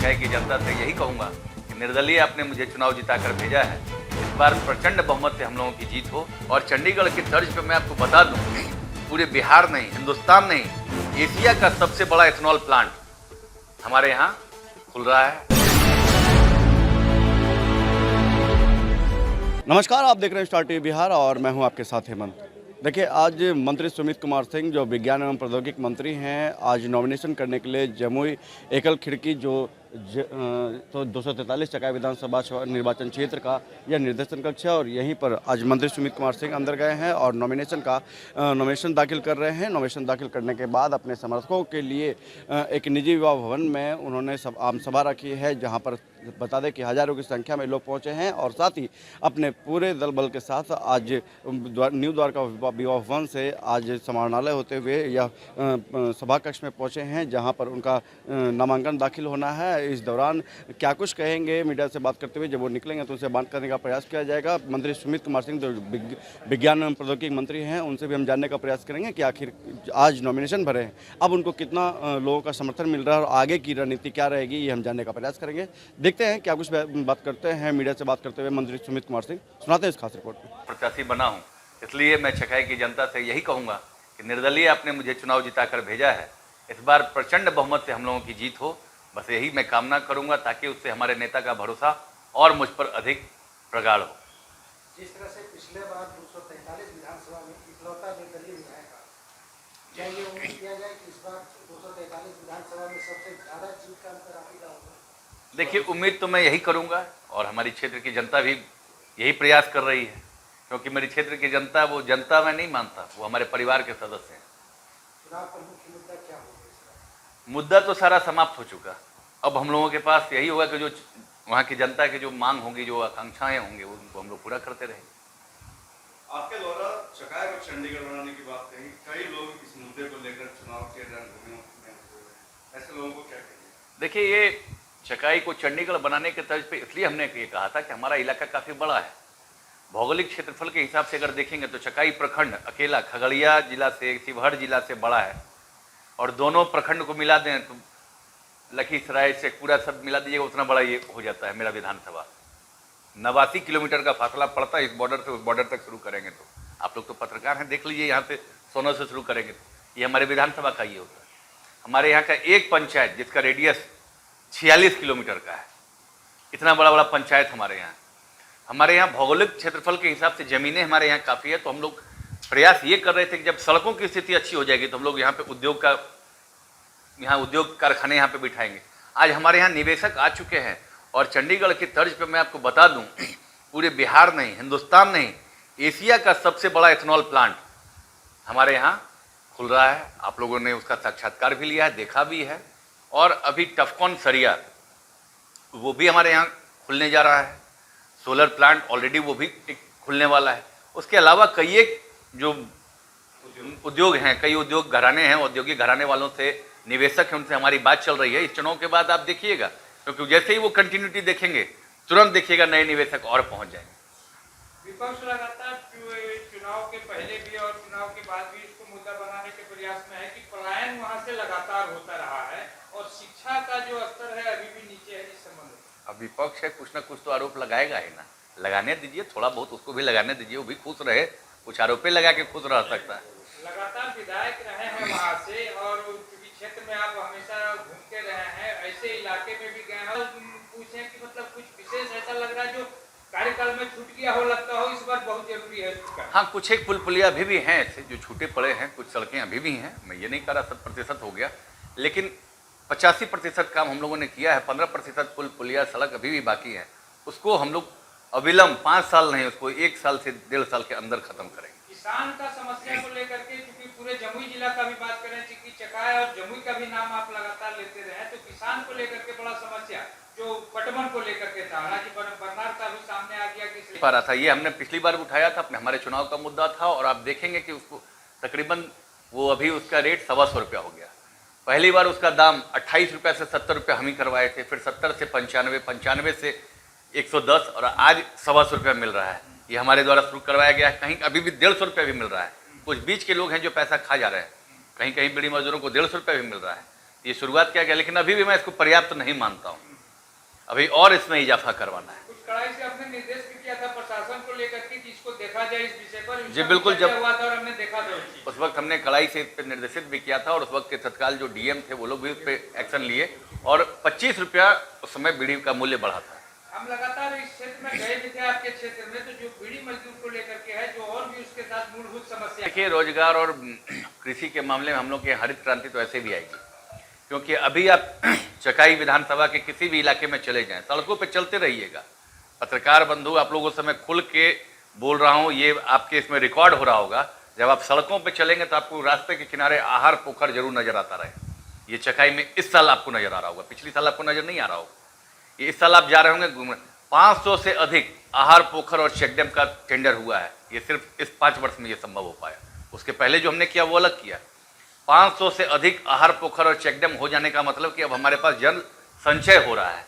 छकाई की जनता से यही कहूँगा कि निर्दलीय आपने मुझे चुनाव जिताकर भेजा है। इस बार प्रचंड बहुमत से हम लोगों की जीत हो और चंडीगढ़ की तर्ज पे मैं आपको बता दूं, पूरे बिहार नहीं, हिंदुस्तान नहीं, एशिया का सबसे बड़ा इथेनॉल प्लांट हमारे यहाँ खुल रहा है। नमस्कार, आप देख रहे हैं स्टार टीवी बिहार और मैं हूं आपके साथ हेमंत। देखिए, आज मंत्री सुमित कुमार सिंह जो विज्ञान एवं प्रौद्योगिकी मंत्री हैं, आज नॉमिनेशन करने के लिए जमुई एकल खिड़की तो 243 चकाई विधानसभा निर्वाचन क्षेत्र का यह निर्देशन कक्ष है और यहीं पर आज मंत्री सुमित कुमार सिंह अंदर गए हैं और नॉमिनेशन दाखिल कर रहे हैं। नॉमिनेशन दाखिल करने के बाद अपने समर्थकों के लिए एक निजी विवाह भवन में उन्होंने आम सभा रखी है, जहां पर बता दें कि हजारों की संख्या में लोग पहुंचे हैं और साथ ही अपने पूरे दल बल के साथ आज न्यू द्वारका विवाह भवन से आज समाहरणालय होते हुए यह सभा कक्ष में पहुंचे हैं, जहां पर उनका नामांकन दाखिल होना है। इस दौरान क्या कुछ कहेंगे मीडिया से बात करते हुए, जब वो निकलेंगे तो उनसे बात करने का प्रयास किया जाएगा। मंत्री सुमित कुमार सिंह जो विज्ञान एवं प्रौद्योगिकी मंत्री हैं, उनसे भी हम जानने का प्रयास करेंगे कि आखिर आज नॉमिनेशन भरे हैं, अब उनको कितना लोगों का समर्थन मिल रहा है और आगे की रणनीति क्या रहेगी, ये हम जानने का प्रयास करेंगे। देखते हैं क्या कुछ बात करते हैं मीडिया से बात करते हुए मंत्री सुमित कुमार सिंह। सुनाते हैं इस खास रिपोर्ट में। प्रत्याशी बना हूँ, इसलिए मैं छकाई की जनता से यही कहूँगा कि निर्दलीय आपने मुझे चुनाव जिताकर भेजा है। इस बार प्रचंड बहुमत से हम लोगों की जीत हो, बस यही मैं कामना करूंगा, ताकि उससे हमारे नेता का भरोसा और मुझ पर अधिक प्रगाढ़ हो। जिस तरह से पिछले बार 243 विधानसभा में इकलौता निर्दलीय विधायक था, क्या ये उम्मीद किया जाए कि इस बार 243 विधानसभा में सबसे ज्यादा जीत का अंतर आप ही का होगा? देखिए, उम्मीद तो मैं यही करूंगा और हमारी क्षेत्र की जनता भी यही प्रयास कर रही है, क्योंकि मेरी क्षेत्र की जनता, वो जनता मैं नहीं मानता, वो हमारे परिवार के सदस्य हैं। चुनाव पर मुख्य मुद्दा क्या होगा? मुद्दा तो सारा समाप्त हो चुका, अब हम लोगों के पास यही होगा कि जो वहाँ की जनता की जो मांग होंगी, जो आकांक्षाएं होंगी, उनको हम लोग पूरा करते रहेंगे। आपके द्वारा चकाई को चंडीगढ़ बनाने की बात कही, कई लोग इस मुद्दे को लेकर चुनाव के रणभूमि में ऐसे लोगों को क्या कहेंगे? देखिए, ये चकाई को चंडीगढ़ बनाने के तर्ज पे इसलिए हमने ये कहा था कि हमारा इलाका काफ़ी बड़ा है। भौगोलिक क्षेत्रफल के हिसाब से अगर देखेंगे तो चकाई प्रखंड अकेला खगड़िया जिला से, शिवहर जिला से बड़ा है, और दोनों प्रखंड को मिला दें तो लखीसराय से पूरा सब मिला दीजिएगा, उतना बड़ा ये हो जाता है मेरा विधानसभा। 89 किलोमीटर का फासला पड़ता है इस बॉर्डर से उस बॉर्डर तक शुरू करेंगे तो। आप लोग तो पत्रकार हैं, देख लीजिए, यहाँ से सोना से शुरू करेंगे तो ये हमारे विधानसभा का ये होता है। हमारे यहाँ का एक पंचायत जिसका रेडियस 46 किलोमीटर का है, इतना बड़ा बड़ा पंचायत हमारे यहाँ भौगोलिक क्षेत्रफल के हिसाब से ज़मीनें हमारे यहाँ काफ़ी है। तो हम लोग प्रयास ये कर रहे थे कि जब सड़कों की स्थिति अच्छी हो जाएगी तो हम लोग यहाँ पे उद्योग कारखाने यहाँ पे बिठाएंगे। आज हमारे यहाँ निवेशक आ चुके हैं और चंडीगढ़ की तर्ज पे मैं आपको बता दूं, पूरे बिहार नहीं, हिंदुस्तान नहीं, एशिया का सबसे बड़ा इथेनॉल प्लांट हमारे यहाँ खुल रहा है। आप लोगों ने उसका साक्षात्कार भी लिया है, देखा भी है। और अभी टफकॉन सरिया वो भी हमारे यहाँ खुलने जा रहा है। सोलर प्लांट ऑलरेडी वो भी खुलने वाला है। उसके अलावा कई एक जो उद्योग हैं, कई उद्योग घराने हैं, औद्योगिक घराने वालों से, निवेशक हैं, उनसे हमारी बात चल रही है। इस चुनाव के बाद आप देखिएगा, क्योंकि जैसे ही वो कंटिन्यूटी देखेंगे, तुरंत देखिएगा नए निवेशक और पहुंच जाएंगे। विपक्ष लगातार चुनाव के पहले भी और चुनाव के बाद भी इसको मुद्दा बनाने के प्रयास में है कि पलायन वहां से लगातार होता रहा है और शिक्षा का जो स्तर है अभी भी नीचे है। इस संबंध में अब विपक्ष है, कुछ ना कुछ तो आरोप लगाएगा ही ना, लगाने दीजिए, थोड़ा बहुत उसको भी लगाने दीजिए, वो भी खुश रहे, कुछ आरोपे लगा के खुश रह सकता है। लगातार विधायक रहे हैं वहां से और क्षेत्र में आप हमेशा घूमते रहे हैं, ऐसे इलाके में भी गए हैं, पूछे कि मतलब कुछ विशेष ऐसा लग रहा है जो कार्यकाल में छूट गया हो, लगता हो इस बार बहुत जरूरी है? हाँ, कुछ एक पुल पुलिया अभी भी हैं ऐसे जो छूटे पड़े हैं, कुछ सड़कें अभी भी हैं। मैं ये नहीं कह रहा 100% हो गया, लेकिन 85% काम हम लोगों ने किया है। 15% पुल पुलिया सड़क अभी भी बाकी है। उसको हम लोग अविलंब 5 साल नहीं, उसको 1 साल से 1.5 साल के अंदर खत्म करेंगे। किसान का समस्या को लेकर के, क्योंकि पूरे जमुई जिला का भी बात करें, चिक्की चकाई और जमुई का भी नाम आप लगातार लेते रहे, तो किसान को लेकर के बड़ा समस्या जो पटवन को लेकर के था, हालांकि बरनार का भी सामने आ गया कि पा रहा था, ये हमने पिछली बार उठाया था, अपने हमारे चुनाव का मुद्दा था। और आप देखेंगे कि उसको तकरीबन वो अभी उसका रेट 125 रुपया हो गया। पहली बार उसका दाम 28 रुपये से 70 रुपये हम ही करवाए थे, फिर 70 से 95, 95 से 110 और आज 125 रुपये मिल रहा है। ये हमारे द्वारा शुरू करवाया गया है। कहीं अभी भी 150 रुपये भी मिल रहा है। कुछ बीच के लोग हैं जो पैसा खा जा रहे हैं, कहीं कहीं बीड़ी मजदूरों को 150 रुपये भी मिल रहा है। ये शुरुआत किया गया, लेकिन अभी भी मैं इसको पर्याप्त नहीं मानता हूँ। अभी और इसमें इजाफा करवाना है। कुछ कड़ाई से आपने निर्देश भी किया था प्रशासन को लेकर के कि इसको देखा जाए इस विषय पर। जी बिल्कुल, जब हुआ था और हमने देखा था उस वक्त हमने कड़ाई से इस पे निर्देशित भी किया था और उस वक्त के तत्काल जो डीएम थे वो लोग भी उस पे एक्शन लिए और 25 रुपया उस समय बीड़ी का मूल्य बढ़ा था। हम लगातार इस क्षेत्र में गए भी थे आपके क्षेत्र में, तो जो बीड़ी मजदूर को लेकर के है, जो और भी उसके साथ मूलभूत समस्या। देखिए, रोजगार और कृषि के मामले में हम लोग की हरित क्रांति तो ऐसे भी आएगी, क्योंकि अभी आप चकाई विधानसभा के किसी भी इलाके में चले जाएं, सड़कों पे चलते रहिएगा। पत्रकार बंधु, आप लोगों से मैं खुल के बोल रहा हूँ, ये आपके इसमें रिकॉर्ड हो रहा होगा। जब आप सड़कों पे चलेंगे तो आपको रास्ते के किनारे आहार पोखर जरूर नजर आता रहे। ये चकाई में इस साल आपको नजर आ रहा होगा, पिछली साल आपको नजर नहीं आ रहा होगा। ये इस साल आप जा रहे होंगे घूमने। 500 से अधिक आहार पोखर और चेक डैम का टेंडर हुआ है। ये सिर्फ इस 5 वर्ष में ये संभव हो पाया। उसके पहले जो हमने किया वो अलग किया। 500 से अधिक आहार पोखर और चेक डैम हो जाने का मतलब कि अब हमारे पास जल संचय हो रहा है,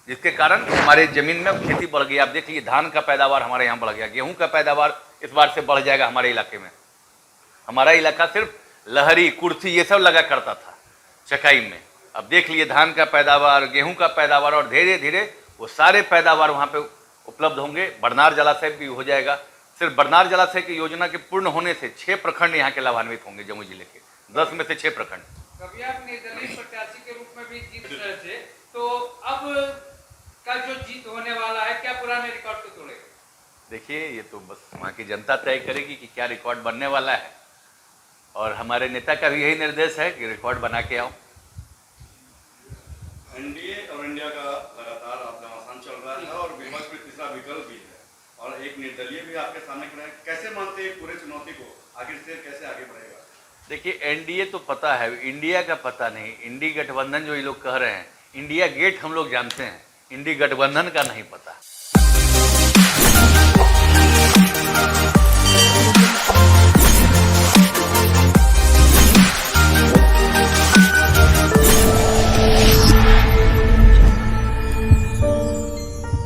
जिसके कारण हमारे जमीन में खेती बढ़ गई। आप देख लीजिए, धान का पैदावार हमारे यहाँ बढ़ गया, गेहूं का पैदावार इस बार से बढ़ जाएगा हमारे इलाके में। हमारा इलाका सिर्फ लहरी, कुर्सी ये सब लगा करता था चकाई में। अब देख लिए धान का पैदावार, गेहूं का पैदावार और धीरे धीरे वो सारे पैदावार वहाँ पे उपलब्ध होंगे। बरनार जलाशय भी हो जाएगा। सिर्फ बरनार जलाशय की योजना के पूर्ण होने से 6 प्रखंड यहाँ के लाभान्वित होंगे, जमुई जिले के 10 में से 6 प्रखंड। कभी आप निर्दलीय प्रत्याशी के रूप में भी जीत रहे थे, तो अब का जो जीत होने वाला है, क्या पुराने रिकॉर्ड को तोड़ेगा? देखिए, ये तो बस वहाँ की जनता तय करेगी कि क्या रिकॉर्ड बनने वाला है, और हमारे नेता का भी यही निर्देश है कि रिकॉर्ड बना के आओ। एनडीए और इंडिया का लगातार आप घमासान चल रहा है और विपक्ष में तीसरा विकल्प भी है और एक निर्दलीय भी आपके सामने खड़ा है। कैसे मानते हैं पूरे चुनौती को, आखिर से कैसे आगे बढ़ेगा? देखिए, एनडीए तो पता है, इंडिया का पता नहीं। इंडी गठबंधन जो ये लोग कह रहे हैं, इंडिया गेट हम लोग जानते हैं, इंडी गठबंधन का नहीं पता।